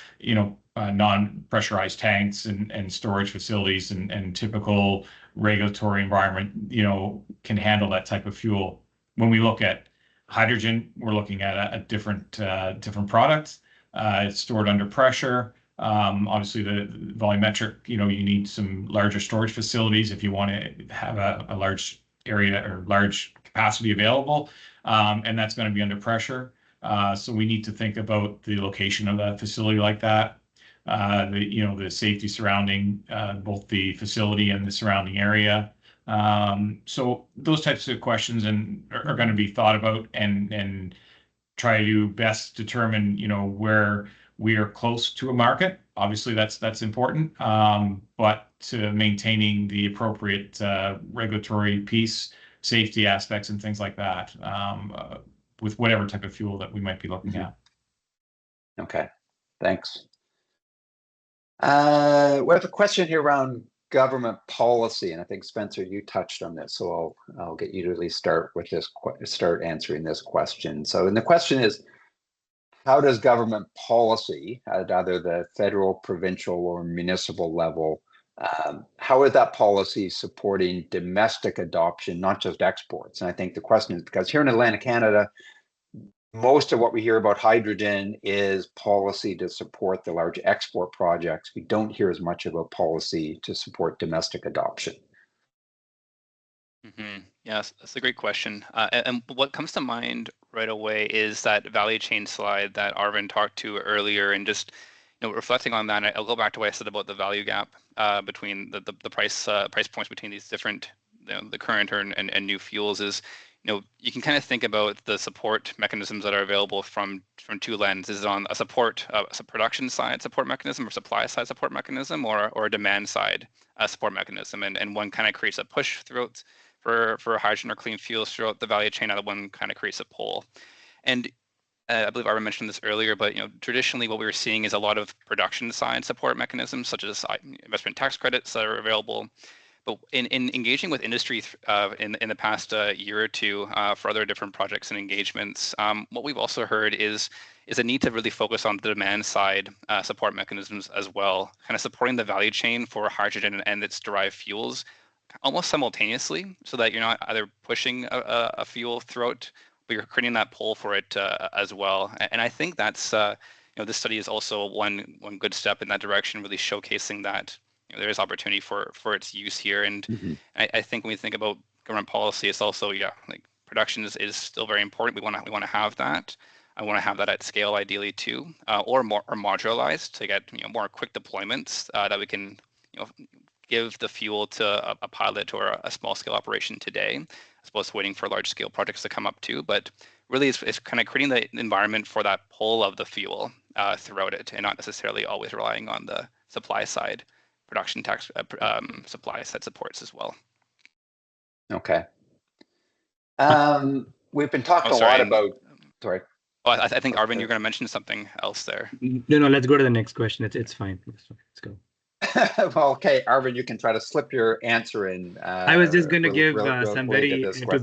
non-pressurized tanks and storage facilities and typical regulatory environment can handle that type of fuel. When we look at hydrogen, we're looking at a different product. It's stored under pressure. Obviously, the volumetric, you need some larger storage facilities if you want to have a large area or large capacity available, and that's going to be under pressure. So we need to think about the location of that facility like that, the safety surrounding both the facility and the surrounding area. So those types of questions are going to be thought about and try to best determine, where we are close to a market. Obviously, that's important, but to maintaining the appropriate regulatory piece, safety aspects, and things like that, with whatever type of fuel that we might be looking at. Okay, thanks. We have a question here around government policy, and I think Spencer, you touched on this, so I'll get you to at least start answering this question. So, and the question is, how does government policy at either the federal, provincial, or municipal level, how is that policy supporting domestic adoption, not just exports? And I think the question is because here in Atlantic Canada, most of what we hear about hydrogen is policy to support the large export projects. We don't hear as much about policy to support domestic adoption. Mm-hmm. Yes, that's a great question. And what comes to mind right away is that value chain slide that Arvind talked to earlier, and just reflecting on that. I'll go back to what I said about the value gap between the price points between these different the current and new fuels is. You can kind of think about the support mechanisms that are available from two lenses. Is it on a production side support mechanism, or supply side support mechanism, or a demand side support mechanism? And one kind of creates a push throughout for hydrogen or clean fuels throughout the value chain. Other one kind of creates a pull. And I believe Arvind mentioned this earlier, but traditionally what we were seeing is a lot of production side support mechanisms, such as investment tax credits that are available. But in engaging with industry in the past year or two for other different projects and engagements, what we've also heard is a need to really focus on the demand side support mechanisms as well, kind of supporting the value chain for hydrogen and its derived fuels almost simultaneously, so that you're not either pushing a fuel throughout, but you're creating that pull for it as well. And I think that's this study is also one good step in that direction, really showcasing that there is opportunity for its use here. And I think when we think about government policy, it's also like production is still very important. We want to have that, I want to have that at scale ideally too, or modularized to get more quick deployments that we can give the fuel to a pilot or a small scale operation today, as opposed to waiting for large scale projects to come up too. But really, it's kind of creating the environment for that pull of the fuel throughout it, and not necessarily always relying on the supply side, production tax supply side supports as well. Okay. We've been talking a lot about. Sorry. Oh, I think Arvin, you're going to mention something else there. No, let's go to the next question. It's fine. Let's go. Well, okay, Arvin, you can try to slip your answer in. I was just going to give some very to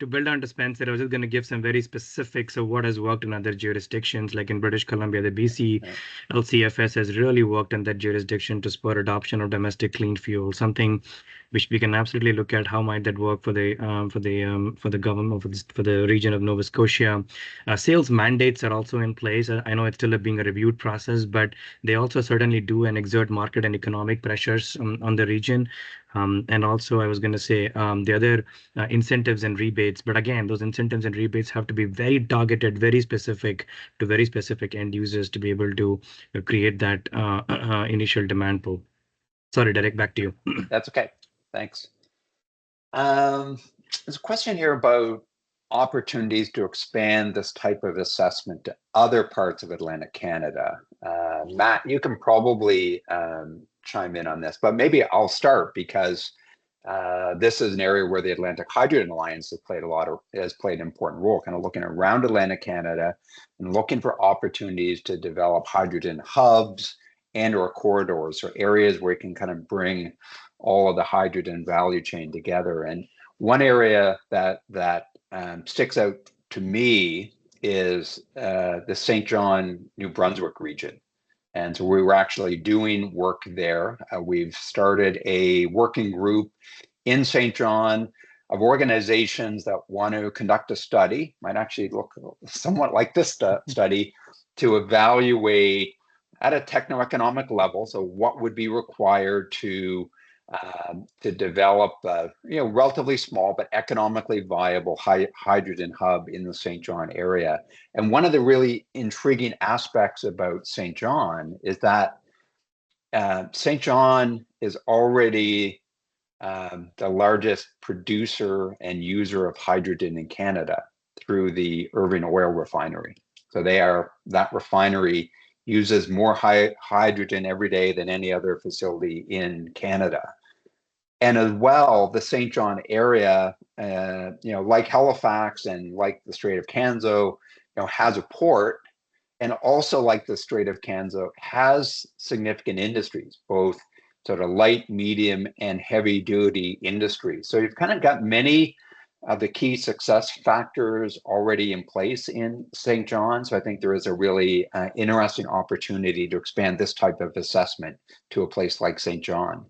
build on to Spencer. I was just going to give some very specifics of what has worked in other jurisdictions, like in British Columbia, the BC LCFS has really worked in that jurisdiction to spur adoption of domestic clean fuel. Something which we can absolutely look at how might that work for the government for the region of Nova Scotia. Sales mandates are also in place. I know it's still being a reviewed process, but they also certainly do and exert market and economic pressures on the region. And also, I was going to say the other incentives and rebates. But again, those incentives and rebates have to be very targeted, very specific to very specific end users to be able to create that initial demand pool. Sorry, Derek, back to you. That's okay. Thanks. There's a question here about opportunities to expand this type of assessment to other parts of Atlantic Canada. Matt, you can probably chime in on this, but maybe I'll start because this is an area where the Atlantic Hydrogen Alliance has played an important role, kind of looking around Atlantic Canada and looking for opportunities to develop hydrogen hubs and/or corridors, or areas where you can kind of bring all of the hydrogen value chain together. And one area that sticks out to me is the St. John, New Brunswick region. And so we were actually doing work there. We've started a working group in St. John of organizations that want to conduct a study, might actually look somewhat like this study, to evaluate at a techno-economic level. So what would be required to develop a relatively small but economically viable hydrogen hub in the St. John area. And one of the really intriguing aspects about St. John is that St. John is already the largest producer and user of hydrogen in Canada through the Irving Oil Refinery. So that refinery uses more hydrogen every day than any other facility in Canada. And as well, the St. John area, like Halifax and like the Strait of Canso, has a port, and also like the Strait of Canso has significant industries, both sort of light, medium, and heavy duty industries. So you've kind of got many of the key success factors already in place in St. John. So I think there is a really interesting opportunity to expand this type of assessment to a place like St. John.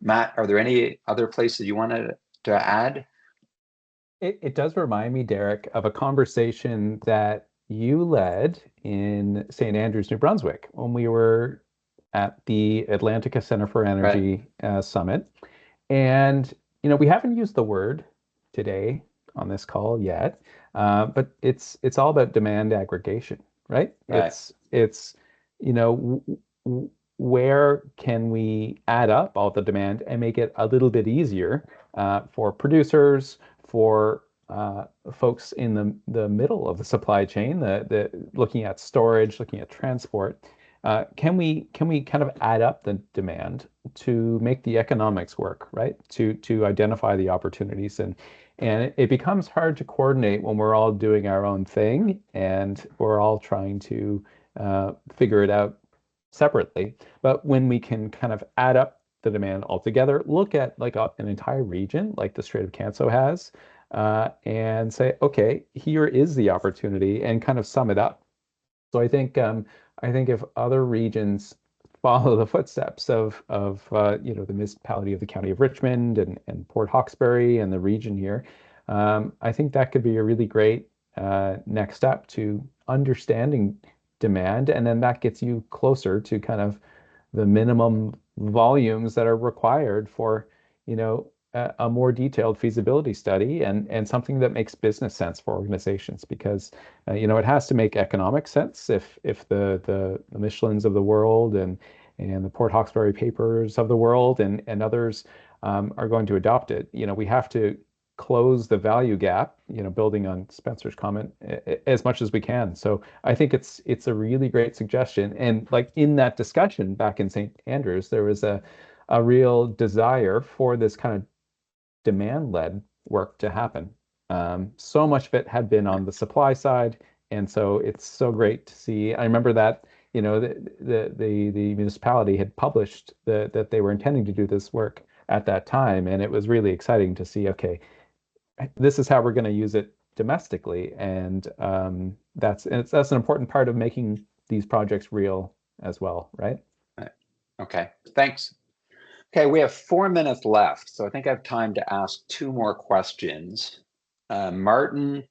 Matt, are there any other places you wanted to add? It does remind me, Derek, of a conversation that you led in St. Andrews, New Brunswick, when we were at the Atlantica Center for Energy Summit. And, we haven't used the word today on this call yet, but it's all about demand aggregation, right? It's where can we add up all the demand and make it a little bit easier for producers, for folks in the middle of the supply chain, the looking at storage, looking at transport. Can we kind of add up the demand to make the economics work, right? To identify the opportunities, and it becomes hard to coordinate when we're all doing our own thing and we're all trying to figure it out separately. But when we can kind of add up the demand altogether, look at like an entire region like the Strait of Canso has, and say, okay, here is the opportunity, and kind of sum it up. So I think if other regions follow the footsteps of the municipality of the County of Richmond and Port Hawkesbury and the region here, I think that could be a really great next step to understanding demand, and then that gets you closer to kind of the minimum volumes that are required for a more detailed feasibility study and something that makes business sense for organizations, because it has to make economic sense if the Michelins of the world and the Port Hawkesbury papers of the world and others are going to adopt it. We have to close the value gap, building on Spencer's comment, as much as we can. So I think it's a really great suggestion. And like in that discussion back in St. Andrews, there was a real desire for this kind of demand-led work to happen. So much of it had been on the supply side, and so it's so great to see. I remember that the municipality had published that they were intending to do this work at that time, and it was really exciting to see. Okay, this is how we're going to use it domestically, and that's an important part of making these projects real as well, right? Okay, thanks. Okay, we have 4 minutes left, so I think I have time to ask 2 more questions. Martin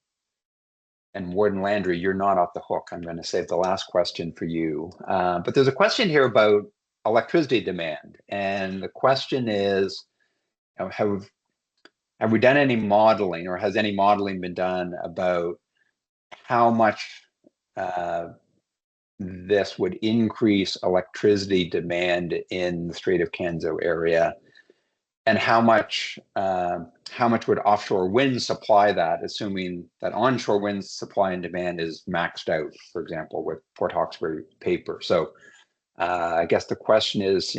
and Warden Landry, you're not off the hook. I'm going to save the last question for you. But there's a question here about electricity demand, and the question is, have we done any modeling, or has any modeling been done about how much this would increase electricity demand in the Strait of Canso area, and how much would offshore wind supply that, assuming that onshore wind supply and demand is maxed out, for example, with Port Hawkesbury paper. So I guess the question is,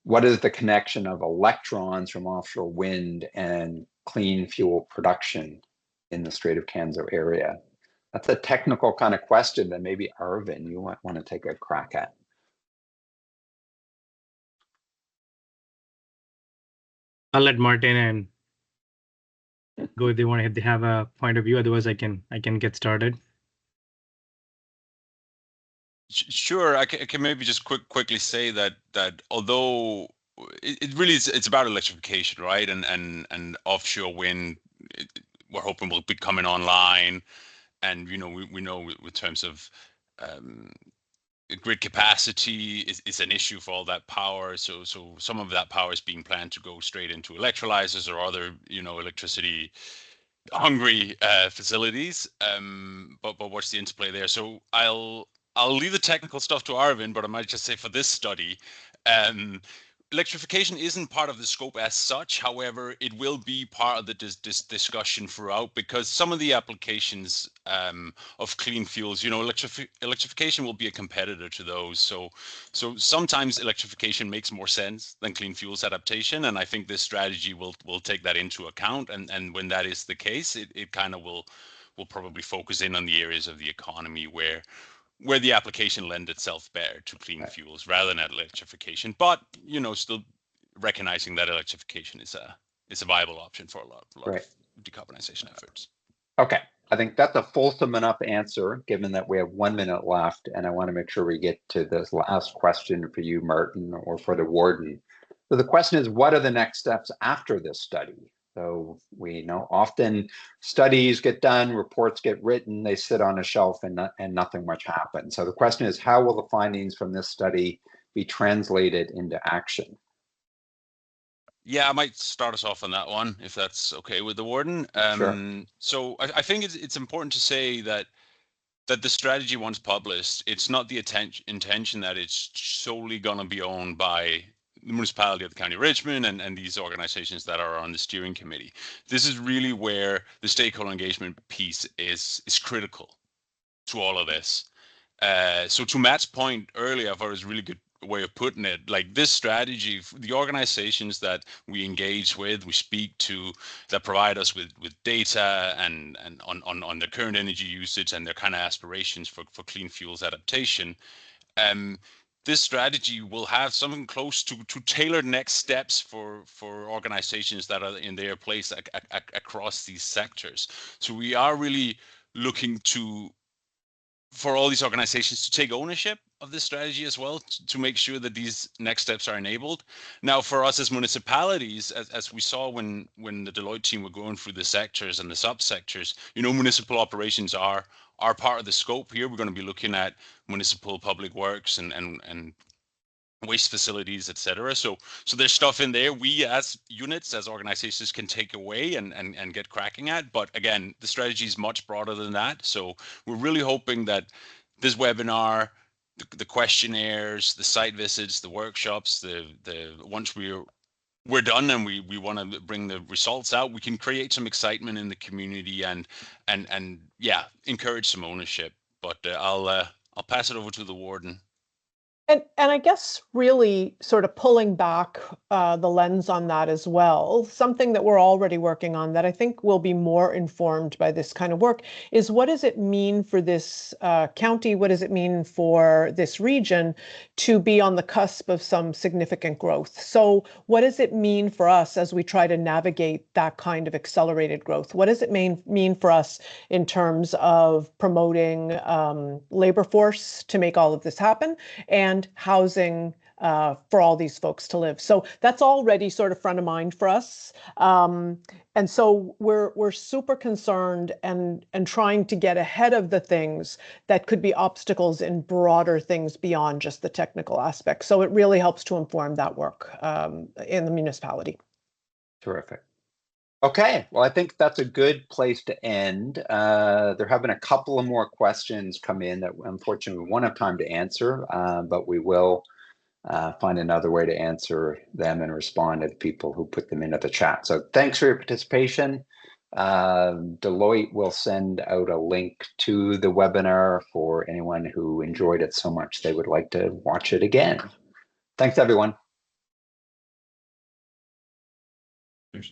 what is the connection of electrons from offshore wind and clean fuel production in the Strait of Canso area? That's a technical kind of question that maybe Arvin, you might want to take a crack at. I'll let Martin and go if they have a point of view. Otherwise, I can get started. Sure, I can maybe just quickly say that although it really is, it's about electrification, right? And offshore wind, we're hoping will be coming online, and we know with terms of grid capacity is an issue for all that power. So some of that power is being planned to go straight into electrolyzers or other electricity hungry facilities. But what's the interplay there? So I'll leave the technical stuff to Arvin, but I might just say for this study, electrification isn't part of the scope as such. However, it will be part of the discussion throughout, because some of the applications of clean fuels, electrification will be a competitor to those. So sometimes electrification makes more sense than clean fuels adaptation, and I think this strategy will take that into account. And when that is the case, it kind of will probably focus in on the areas of the economy where the application lend itself better to clean fuels rather than electrification, but still recognizing that electrification is a viable option for a lot of decarbonization efforts. Okay, I think that's a fulsome enough answer, given that we have 1 minute left, and I want to make sure we get to this last question for you, Martin, or for the warden. So the question is, what are the next steps after this study? So we know often studies get done, reports get written, they sit on a shelf and nothing much happens. So the question is, how will the findings from this study be translated into action? Yeah, I might start us off on that one, if that's okay with the warden. Sure. So I think it's important to say that the strategy, once published, it's not the intention that it's solely going to be owned by the municipality of the County of Richmond and these organizations that are on the steering committee. This is really where the stakeholder engagement piece is critical to all of this. So to Matt's point earlier, I thought it was a really good way of putting it. Like, this strategy, the organizations that we engage with, we speak to, that provide us with data and on their current energy usage and their kind of aspirations for clean fuels adaptation, this strategy will have something close to tailored next steps for organizations that are in their place across these sectors. So we are really looking for all these organizations to take ownership of this strategy as well, to make sure that these next steps are enabled. Now, for us as municipalities, as we saw when the Deloitte team were going through the sectors and the subsectors, municipal operations are part of the scope here. We're going to be looking at municipal public works and waste facilities, etc. So there's stuff in there we as units, as organizations, can take away and get cracking at. But again, the strategy is much broader than that. So we're really hoping that this webinar, the questionnaires, the site visits, the workshops, the once we're done and we want to bring the results out, we can create some excitement in the community and yeah, encourage some ownership. But I'll pass it over to the warden. And I guess really sort of pulling back the lens on that as well, something that we're already working on that I think will be more informed by this kind of work is, what does it mean for this county? What does it mean for this region to be on the cusp of some significant growth? So what does it mean for us as we try to navigate that kind of accelerated growth? What does it mean for us in terms of promoting labor force to make all of this happen, and housing for all these folks to live? So that's already sort of front of mind for us. And so we're super concerned and trying to get ahead of the things that could be obstacles in broader things beyond just the technical aspects. So it really helps to inform that work in the municipality. Terrific. Okay, well, I think that's a good place to end. There have been a couple of more questions come in that unfortunately we won't have time to answer, but we will find another way to answer them and respond to the people who put them into the chat. So thanks for your participation. Deloitte will send out a link to the webinar for anyone who enjoyed it so much they would like to watch it again. Thanks, everyone. There's